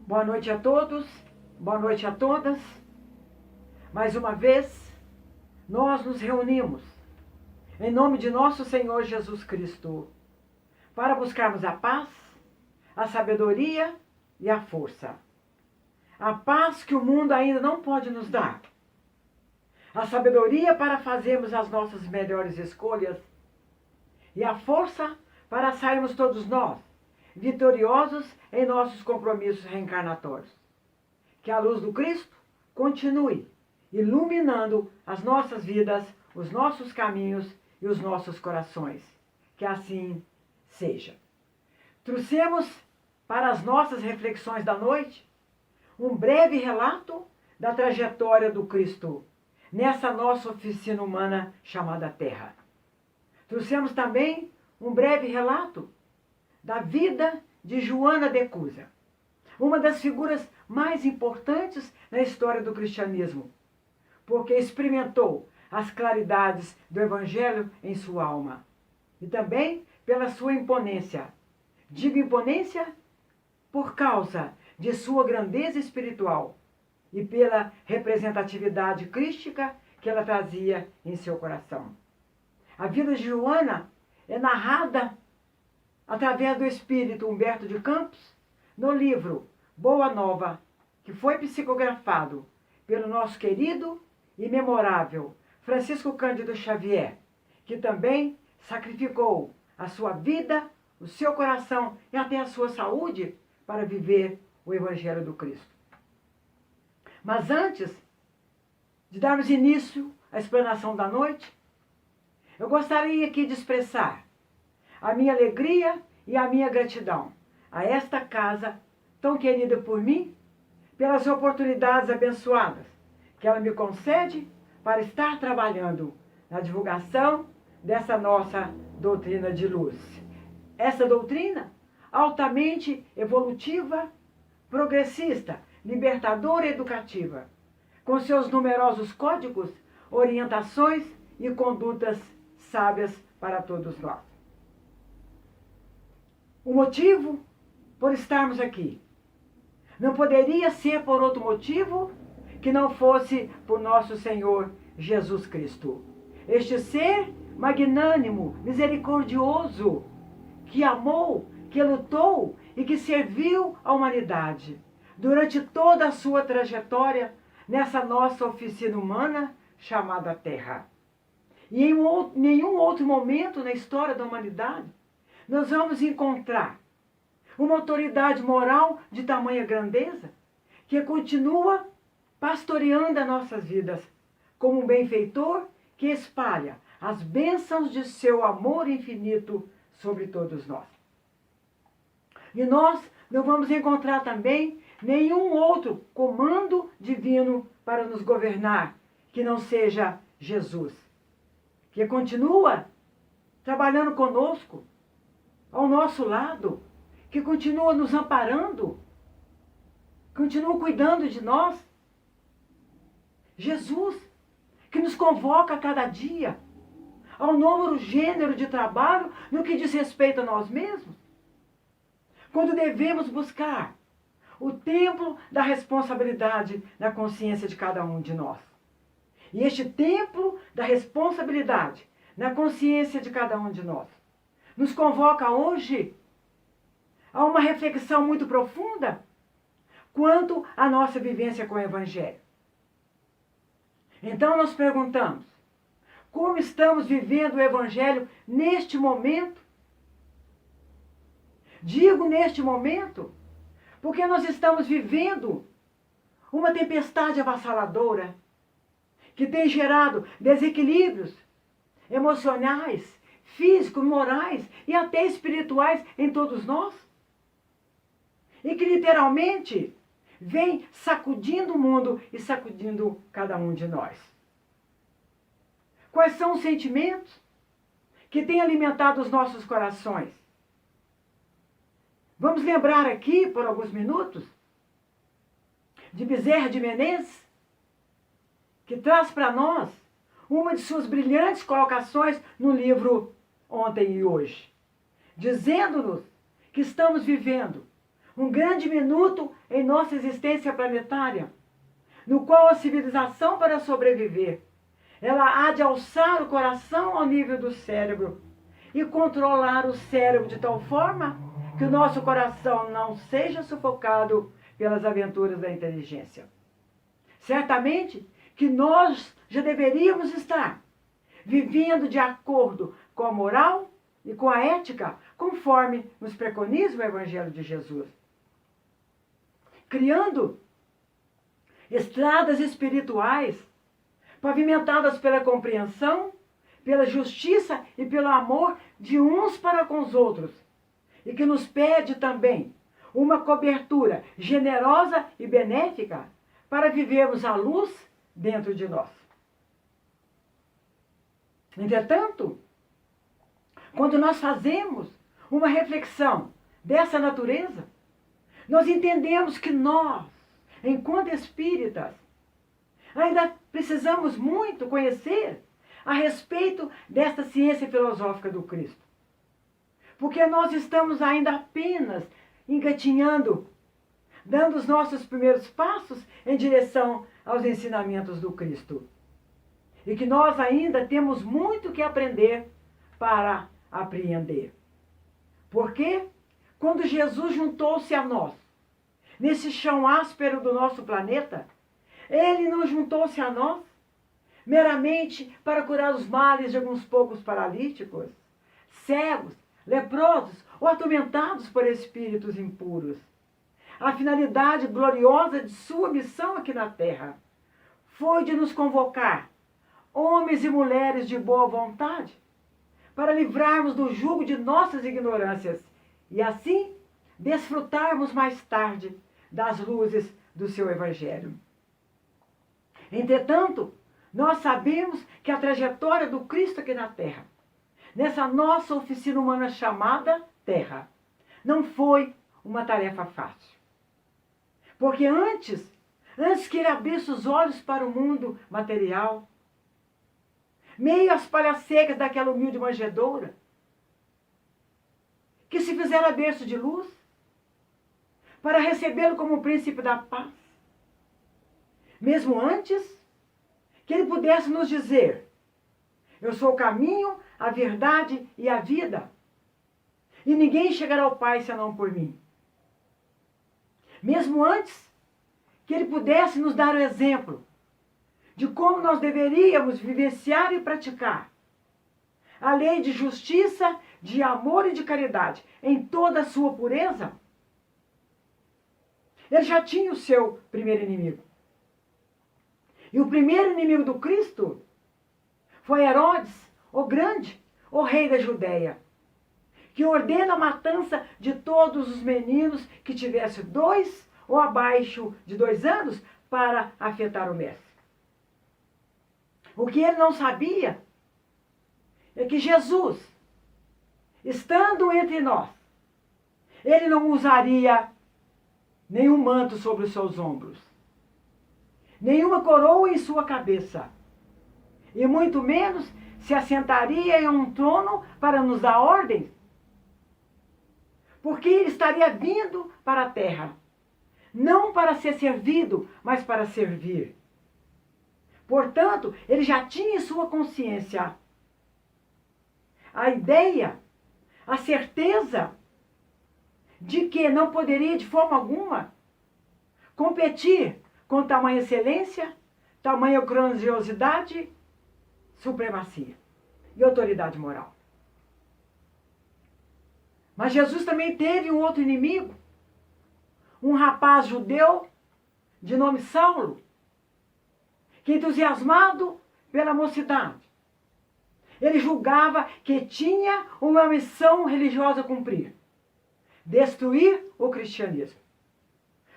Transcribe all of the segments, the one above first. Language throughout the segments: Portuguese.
Boa noite a todos, boa noite a todas. Mais uma vez, nós nos reunimos em nome de nosso Senhor Jesus Cristo para buscarmos a paz, a sabedoria e a força. A paz que o mundo ainda não pode nos dar. A sabedoria para fazermos as nossas melhores escolhas e a força para sairmos todos nós vitoriosos em nossos compromissos reencarnatórios. Que a luz do Cristo continue iluminando as nossas vidas, os nossos caminhos e os nossos corações. Que assim seja. Trouxemos para as nossas reflexões da noite um breve relato da trajetória do Cristo nessa nossa oficina humana chamada Terra. Trouxemos também um breve relato da vida de Joana de Cusa, uma das figuras mais importantes na história do cristianismo, porque experimentou as claridades do Evangelho em sua alma e também pela sua imponência. Digo imponência por causa de sua grandeza espiritual e pela representatividade crística que ela trazia em seu coração. A vida de Joana é narrada através do espírito Humberto de Campos no livro Boa Nova, que foi psicografado pelo nosso querido e memorável Francisco Cândido Xavier, que também sacrificou a sua vida, o seu coração e até a sua saúde para viver o Evangelho do Cristo. Mas antes de darmos início à explanação da noite, eu gostaria aqui de expressar a minha alegria e a minha gratidão a esta casa tão querida por mim, pelas oportunidades abençoadas que ela me concede para estar trabalhando na divulgação dessa nossa doutrina de luz. Essa doutrina altamente evolutiva, progressista, libertadora e educativa, com seus numerosos códigos, orientações e condutas sábias para todos nós. O motivo por estarmos aqui não poderia ser por outro motivo que não fosse por nosso Senhor Jesus Cristo. Este ser magnânimo, misericordioso, que amou, que lutou e que serviu à humanidade durante toda a sua trajetória nessa nossa oficina humana chamada Terra. E em nenhum outro momento na história da humanidade nós vamos encontrar uma autoridade moral de tamanha grandeza que continua pastoreando as nossas vidas como um benfeitor que espalha as bênçãos de seu amor infinito sobre todos nós. E nós não vamos encontrar também nenhum outro comando divino para nos governar que não seja Jesus, que continua trabalhando conosco, ao nosso lado, que continua nos amparando, continua cuidando de nós. Jesus, que nos convoca a cada dia ao novo gênero de trabalho no que diz respeito a nós mesmos, quando devemos buscar o templo da responsabilidade na consciência de cada um de nós. E este templo da responsabilidade na consciência de cada um de nós nos convoca hoje a uma reflexão muito profunda quanto à nossa vivência com o Evangelho. Então nós perguntamos, como estamos vivendo o Evangelho neste momento? Digo neste momento, porque nós estamos vivendo uma tempestade avassaladora que tem gerado desequilíbrios emocionais, físicos, morais e até espirituais em todos nós. E que literalmente vem sacudindo o mundo e sacudindo cada um de nós. Quais são os sentimentos que têm alimentado os nossos corações? Vamos lembrar aqui, por alguns minutos, de Bezerra de Menezes, que traz para nós uma de suas brilhantes colocações no livro Ontem e Hoje, dizendo-nos que estamos vivendo um grande minuto em nossa existência planetária, no qual a civilização, para sobreviver, ela há de alçar o coração ao nível do cérebro e controlar o cérebro de tal forma que o nosso coração não seja sufocado pelas aventuras da inteligência. Certamente que nós já deveríamos estar vivendo de acordo com a moral e com a ética, conforme nos preconiza o Evangelho de Jesus. Criando estradas espirituais pavimentadas pela compreensão, pela justiça e pelo amor de uns para com os outros, e que nos pede também uma cobertura generosa e benéfica para vivermos a luz dentro de nós. Entretanto, quando nós fazemos uma reflexão dessa natureza, nós entendemos que nós, enquanto espíritas, ainda precisamos muito conhecer a respeito desta ciência filosófica do Cristo. Porque nós estamos ainda apenas engatinhando, dando os nossos primeiros passos em direção aos ensinamentos do Cristo. E que nós ainda temos muito que aprender para apreender. Porque quando Jesus juntou-se a nós, nesse chão áspero do nosso planeta, ele não juntou-se a nós meramente para curar os males de alguns poucos paralíticos, cegos, leprosos ou atormentados por espíritos impuros. A finalidade gloriosa de sua missão aqui na Terra foi de nos convocar, homens e mulheres de boa vontade, para livrarmos do jugo de nossas ignorâncias e assim desfrutarmos mais tarde das luzes do seu Evangelho. Entretanto, nós sabemos que a trajetória do Cristo aqui na Terra, nessa nossa oficina humana chamada Terra, não foi uma tarefa fácil. Porque antes que ele abrisse os olhos para o mundo material, meio às palhas secas daquela humilde manjedoura, que se fizera berço de luz, para recebê-lo como o príncipe da paz. Mesmo antes que ele pudesse nos dizer: eu sou o caminho, a verdade e a vida, e ninguém chegará ao Pai senão por mim. Mesmo antes que ele pudesse nos dar o exemplo de como nós deveríamos vivenciar e praticar a lei de justiça, de amor e de caridade em toda a sua pureza, ele já tinha o seu primeiro inimigo. E o primeiro inimigo do Cristo foi Herodes, o Grande, o rei da Judéia, que ordena a matança de todos os meninos que tivessem 2 ou abaixo de 2 anos para afetar o mestre. O que ele não sabia é que Jesus, estando entre nós, ele não usaria nenhum manto sobre os seus ombros, nenhuma coroa em sua cabeça, e muito menos se assentaria em um trono para nos dar ordens, porque ele estaria vindo para a terra, não para ser servido, mas para servir. Portanto, ele já tinha em sua consciência a ideia, a certeza de que não poderia de forma alguma competir com tamanha excelência, tamanha grandiosidade, supremacia e autoridade moral. Mas Jesus também teve um outro inimigo, um rapaz judeu de nome Saulo, que, entusiasmado pela mocidade, ele julgava que tinha uma missão religiosa a cumprir: destruir o cristianismo.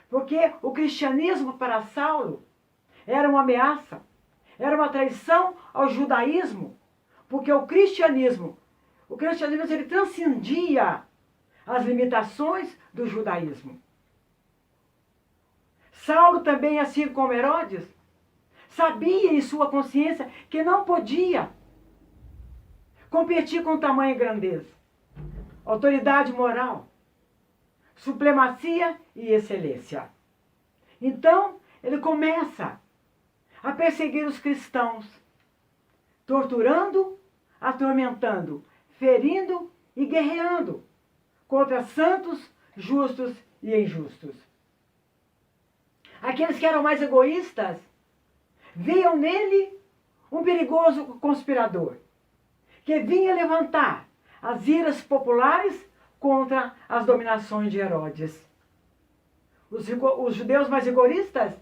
Porque o cristianismo para Saulo era uma ameaça, era uma traição ao judaísmo, porque o cristianismo ele transcendia as limitações do judaísmo. Saulo também, assim como Herodes, sabia em sua consciência que não podia competir com tamanha grandeza, autoridade moral, supremacia e excelência. Então, ele começa a perseguir os cristãos, torturando, atormentando, ferindo e guerreando contra santos, justos e injustos. Aqueles que eram mais egoístas viam nele um perigoso conspirador, que vinha levantar as iras populares contra as dominações de Herodes. Os judeus mais rigoristas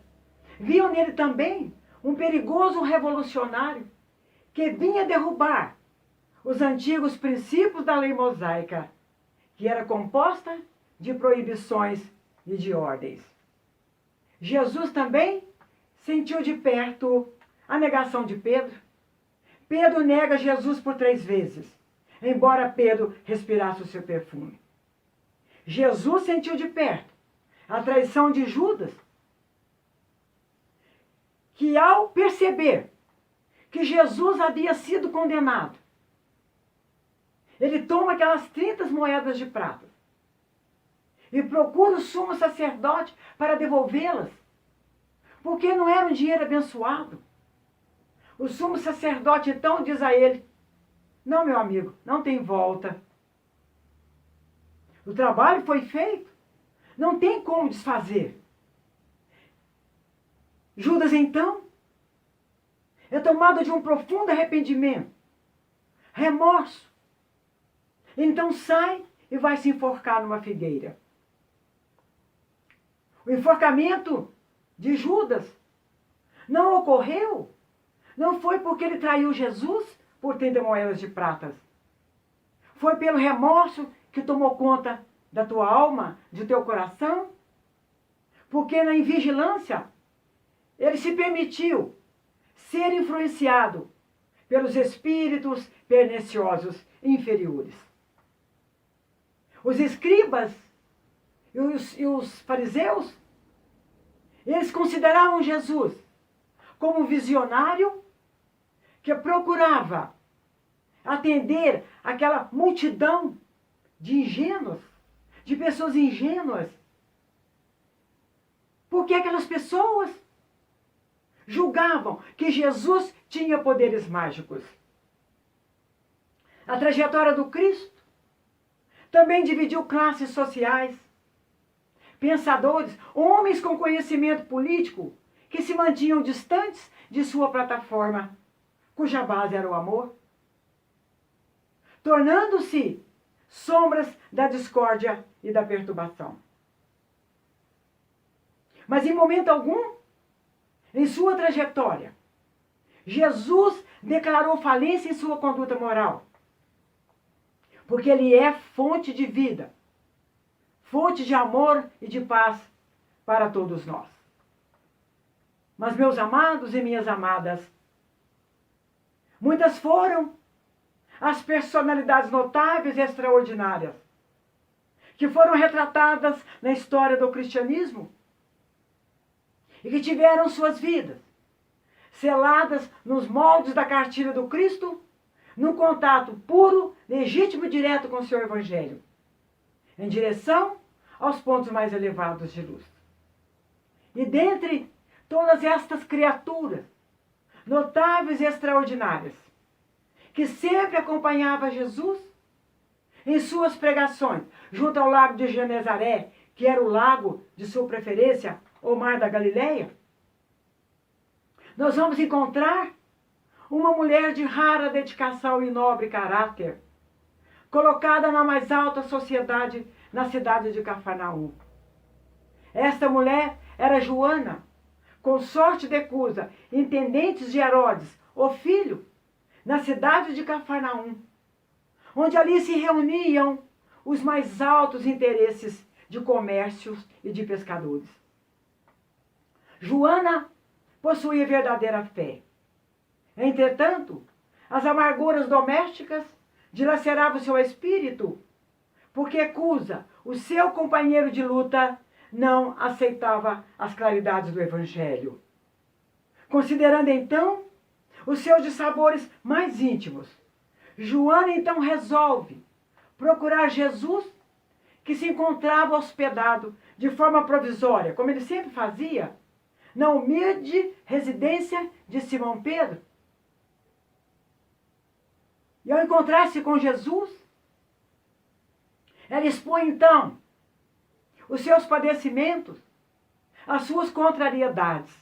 viam nele também um perigoso revolucionário que vinha derrubar os antigos princípios da lei mosaica, que era composta de proibições e de ordens. Jesus também sentiu de perto a negação de Pedro. Pedro nega Jesus por 3 vezes, embora Pedro respirasse o seu perfume. Jesus sentiu de perto a traição de Judas, que ao perceber que Jesus havia sido condenado, ele toma aquelas 30 moedas de prata e procura o sumo sacerdote para devolvê-las, porque não era um dinheiro abençoado. O sumo sacerdote então diz a ele: não, meu amigo, não tem volta. O trabalho foi feito, não tem como desfazer. Judas então é tomado de um profundo arrependimento, remorso. Então sai e vai se enforcar numa figueira. O enforcamento de Judas não ocorreu, não foi porque ele traiu Jesus por 30 moedas de prata. Foi pelo remorso que tomou conta da tua alma, do teu coração, porque na invigilância ele se permitiu ser influenciado pelos espíritos perniciosos inferiores. Os escribas e os fariseus, eles consideravam Jesus como um visionário que procurava atender aquela multidão de ingênuos, de pessoas ingênuas. Porque aquelas pessoas julgavam que Jesus tinha poderes mágicos. A trajetória do Cristo também dividiu classes sociais, pensadores, homens com conhecimento político que se mantinham distantes de sua plataforma, cuja base era o amor, tornando-se sombras da discórdia e da perturbação. Mas em momento algum, em sua trajetória, Jesus declarou falência em sua conduta moral, porque ele é fonte de vida, fonte de amor e de paz para todos nós. Mas, meus amados e minhas amadas, muitas foram as personalidades notáveis e extraordinárias que foram retratadas na história do cristianismo e que tiveram suas vidas seladas nos moldes da cartilha do Cristo, num contato puro, legítimo e direto com o seu Evangelho, em direção aos pontos mais elevados de luz. E dentre todas estas criaturas notáveis e extraordinárias, que sempre acompanhava Jesus em suas pregações, junto ao lago de Genezaré, que era o lago de sua preferência, o mar da Galileia, nós vamos encontrar uma mulher de rara dedicação e nobre caráter, colocada na mais alta sociedade na cidade de Cafarnaum. Esta mulher era Joana, consorte de Cusa, intendentes de Herodes, o filho, na cidade de Cafarnaum, onde ali se reuniam os mais altos interesses de comércios e de pescadores. Joana possuía verdadeira fé. Entretanto, as amarguras domésticas dilaceravam seu espírito, porque Cusa, o seu companheiro de luta, não aceitava as claridades do Evangelho. Considerando então os seus dissabores mais íntimos, Joana então resolve procurar Jesus, que se encontrava hospedado de forma provisória, como ele sempre fazia, na humilde residência de Simão Pedro. E ao encontrar-se com Jesus, ela expõe então os seus padecimentos, as suas contrariedades.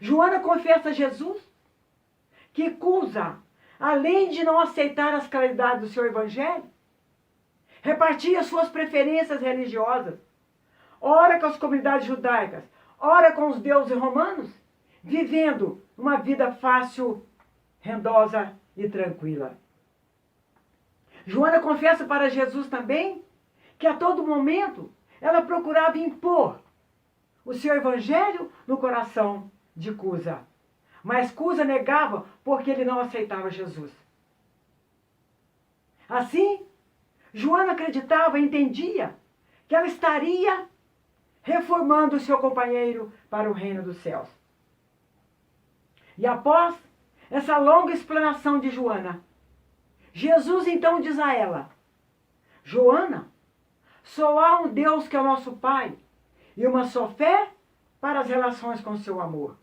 Joana confessa a Jesus que Cusa, além de não aceitar as claridades do seu evangelho, repartia suas preferências religiosas, ora com as comunidades judaicas, ora com os deuses romanos, vivendo uma vida fácil, rendosa e tranquila. Joana confessa para Jesus também que a todo momento ela procurava impor o seu evangelho no coração de Cusa. Mas Cusa negava porque ele não aceitava Jesus. Assim, Joana acreditava e entendia que ela estaria reformando o seu companheiro para o reino dos céus. E após essa longa explanação de Joana, Jesus então diz a ela: Joana, só há um Deus que é o nosso Pai e uma só fé para as relações com o seu amor.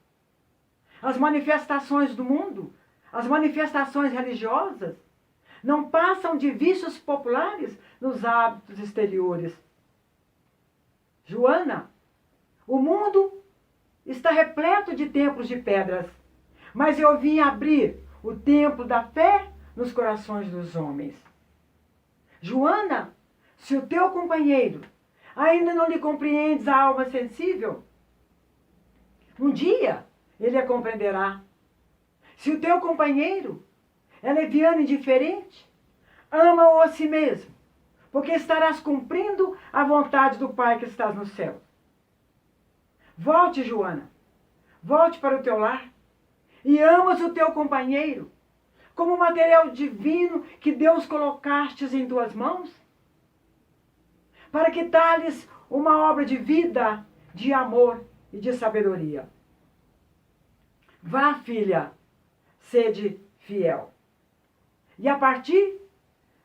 As manifestações do mundo, as manifestações religiosas, não passam de vícios populares nos hábitos exteriores. Joana, o mundo está repleto de templos de pedras, mas eu vim abrir o templo da fé nos corações dos homens. Joana, se o teu companheiro ainda não lhe compreendes a alma sensível, um dia ele a compreenderá. Se o teu companheiro é leviano e indiferente, ama-o a si mesmo, porque estarás cumprindo a vontade do Pai que estás no céu. Volte, Joana, volte para o teu lar e amas o teu companheiro como material divino que Deus colocastes em tuas mãos, para que tales uma obra de vida, de amor e de sabedoria. Vá, filha, sede fiel. E a partir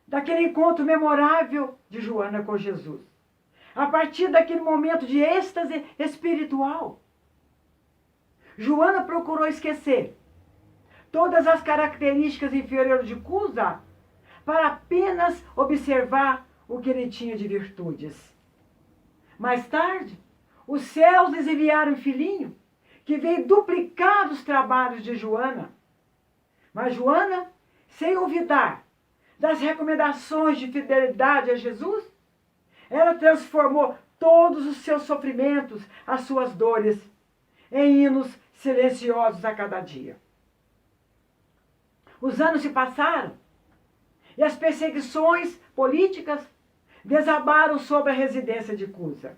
daquele encontro memorável de Joana com Jesus, a partir daquele momento de êxtase espiritual, Joana procurou esquecer todas as características inferiores de Cusa para apenas observar o que ele tinha de virtudes. Mais tarde, os céus lhes enviaram um filhinho que veio duplicar os trabalhos de Joana. Mas Joana, sem olvidar das recomendações de fidelidade a Jesus, ela transformou todos os seus sofrimentos, as suas dores, em hinos silenciosos a cada dia. Os anos se passaram e as perseguições políticas desabaram sobre a residência de Cusa.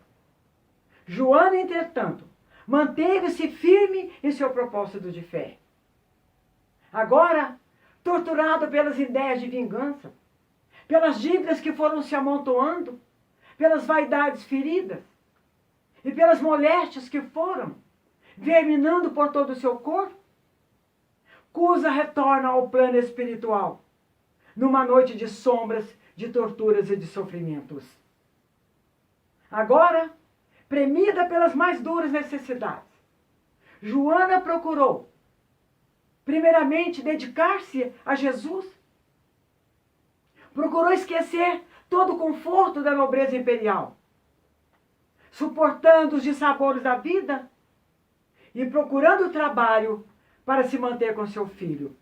Joana, entretanto, manteve-se firme em seu propósito de fé. Agora, torturado pelas ideias de vingança, pelas dívidas que foram se amontoando, pelas vaidades feridas e pelas moléstias que foram verminando por todo o seu corpo, Cusa retorna ao plano espiritual, numa noite de sombras, de torturas e de sofrimentos. Agora, premida pelas mais duras necessidades, Joana procurou, primeiramente, dedicar-se a Jesus. Procurou esquecer todo o conforto da nobreza imperial, suportando os dissabores da vida e procurando trabalho para se manter com seu filho.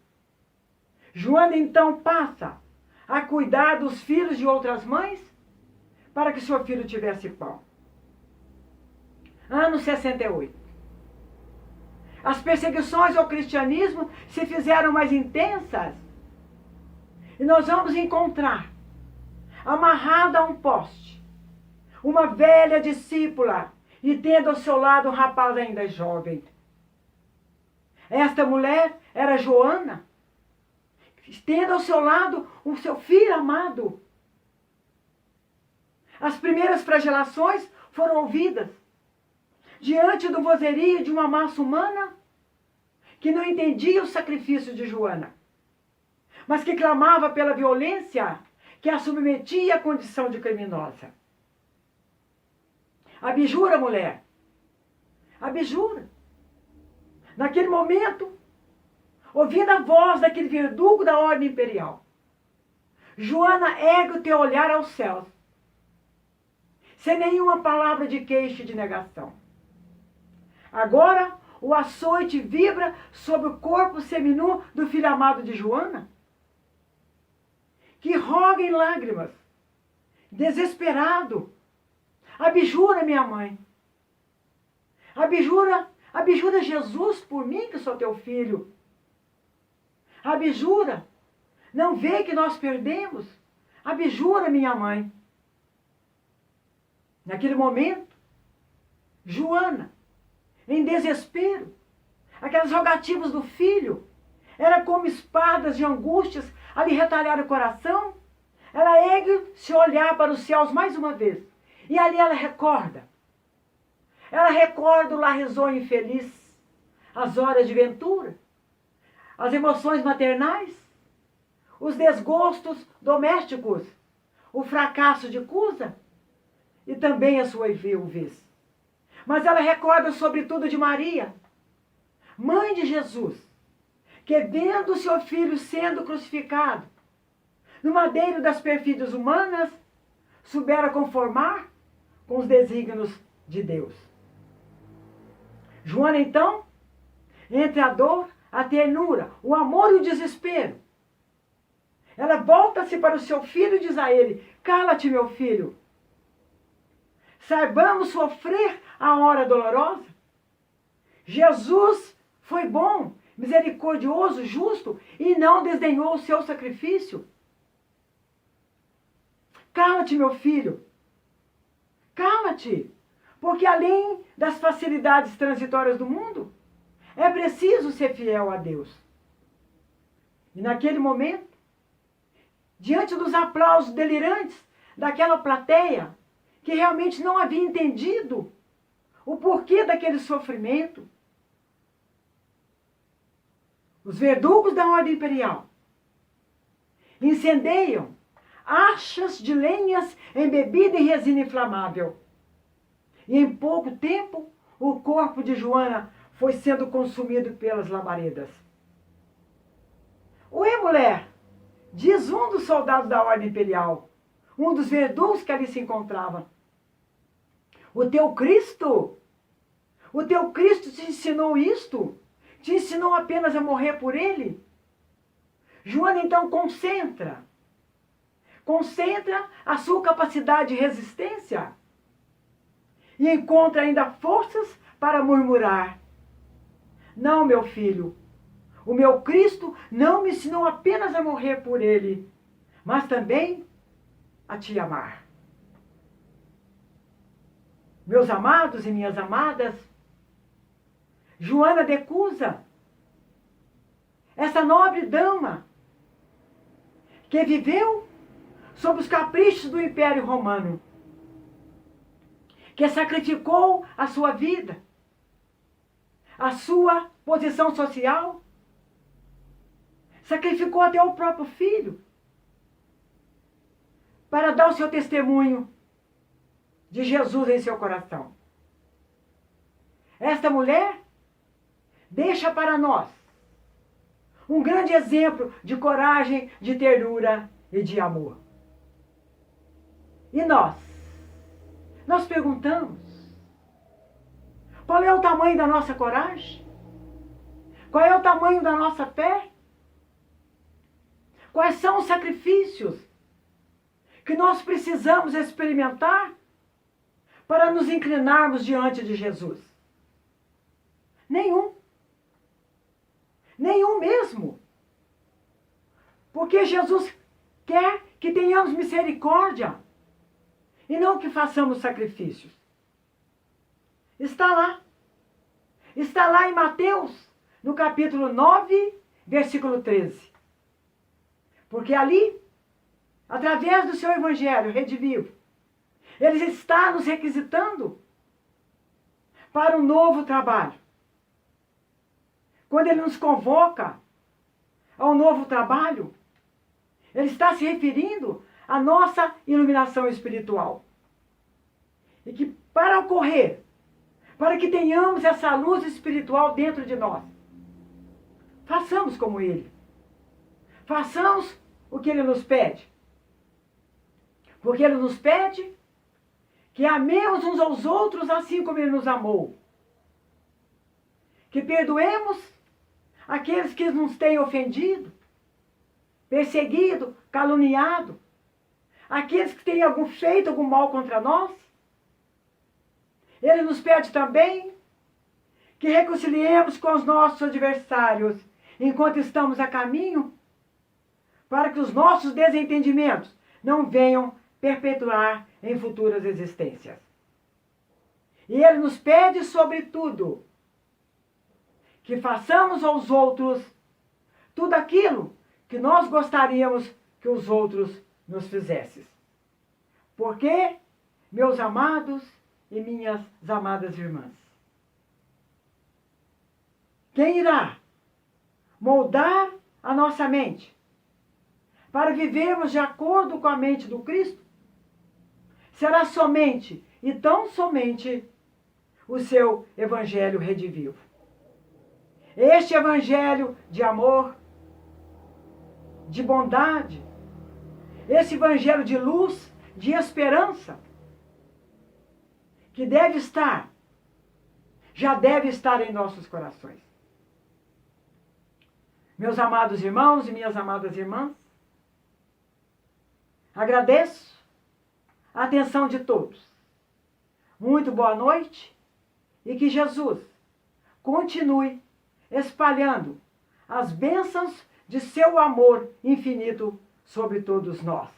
Joana então passa a cuidar dos filhos de outras mães para que seu filho tivesse pão. Ano 68. As perseguições ao cristianismo se fizeram mais intensas e nós vamos encontrar, amarrada a um poste, uma velha discípula e tendo ao seu lado um rapaz ainda jovem. Esta mulher era Joana, tendo ao seu lado o seu filho amado. As primeiras flagelações foram ouvidas diante do vozerio de uma massa humana que não entendia o sacrifício de Joana, mas que clamava pela violência que a submetia à condição de criminosa. Abjura, mulher. Abjura. Naquele momento, ouvindo a voz daquele verdugo da ordem imperial, Joana ergue o teu olhar aos céus, sem nenhuma palavra de queixa e de negação. Agora, o açoite vibra sobre o corpo seminu do filho amado de Joana, que roga em lágrimas, desesperado. Abjura, minha mãe. Abjura Jesus por mim, que sou teu filho. Abjura. Não vê que nós perdemos? Abjura, minha mãe. Naquele momento, Joana, em desespero, aquelas rogativas do filho, era como espadas de angústias a lhe retalhar o coração. Ela ergue seu olhar para os céus mais uma vez. E ali ela recorda. Ela recorda o lar risonho infeliz, as horas de ventura, as emoções maternais, os desgostos domésticos, o fracasso de Cusa e também a sua viuvez. Mas ela recorda sobretudo de Maria, mãe de Jesus, que vendo seu filho sendo crucificado no madeiro das perfídias humanas, soubera conformar com os desígnios de Deus. Joana, então, entre a dor, a ternura, o amor e o desespero, ela volta-se para o seu filho e diz a ele: cala-te, meu filho. Saibamos sofrer a hora dolorosa. Jesus foi bom, misericordioso, justo e não desdenhou o seu sacrifício. Cala-te, meu filho. Cala-te, porque além das facilidades transitórias do mundo, é preciso ser fiel a Deus. E naquele momento, diante dos aplausos delirantes daquela plateia, que realmente não havia entendido o porquê daquele sofrimento, os verdugos da ordem imperial incendeiam achas de lenhas embebida em resina inflamável. E em pouco tempo, o corpo de Joana foi sendo consumido pelas labaredas. Ué, mulher, diz um dos soldados da ordem imperial, um dos verdugos que ali se encontrava: o teu Cristo te ensinou isto? Te ensinou apenas a morrer por ele? Joana, então, concentra a sua capacidade de resistência e encontra ainda forças para murmurar: não, meu filho, o meu Cristo não me ensinou apenas a morrer por ele, mas também a te amar. Meus amados e minhas amadas, Joana de Cusa, essa nobre dama que viveu sob os caprichos do Império Romano, que sacrificou a sua vida, a sua posição social, sacrificou até o próprio filho, para dar o seu testemunho de Jesus em seu coração. Esta mulher deixa para nós um grande exemplo de coragem, de ternura e de amor. E nós perguntamos: qual é o tamanho da nossa coragem? Qual é o tamanho da nossa fé? Quais são os sacrifícios que nós precisamos experimentar para nos inclinarmos diante de Jesus? Nenhum. Nenhum mesmo. Porque Jesus quer que tenhamos misericórdia e não que façamos sacrifícios. Está lá. Está lá em Mateus, no capítulo 9, versículo 13. Porque ali, através do seu evangelho redivivo, ele está nos requisitando para um novo trabalho. Quando ele nos convoca ao novo trabalho, ele está se referindo a nossa iluminação espiritual. E que para ocorrer, para que tenhamos essa luz espiritual dentro de nós, façamos como Ele. Façamos o que Ele nos pede. Porque Ele nos pede que amemos uns aos outros assim como Ele nos amou. Que perdoemos aqueles que nos têm ofendido, perseguido, caluniado, aqueles que têm feito algum mal contra nós. Ele nos pede também que reconciliemos com os nossos adversários enquanto estamos a caminho, para que os nossos desentendimentos não venham perpetuar em futuras existências. E Ele nos pede, sobretudo, que façamos aos outros tudo aquilo que nós gostaríamos que os outros nos fizessem. Porque, meus amados e minhas amadas irmãs, quem irá moldar a nossa mente para vivermos de acordo com a mente do Cristo será somente e tão somente o seu Evangelho redivivo. Este Evangelho de amor, de bondade, esse Evangelho de luz, de esperança, que deve estar, já deve estar em nossos corações. Meus amados irmãos e minhas amadas irmãs, agradeço a atenção de todos. Muito boa noite e que Jesus continue espalhando as bênçãos de seu amor infinito sobre todos nós.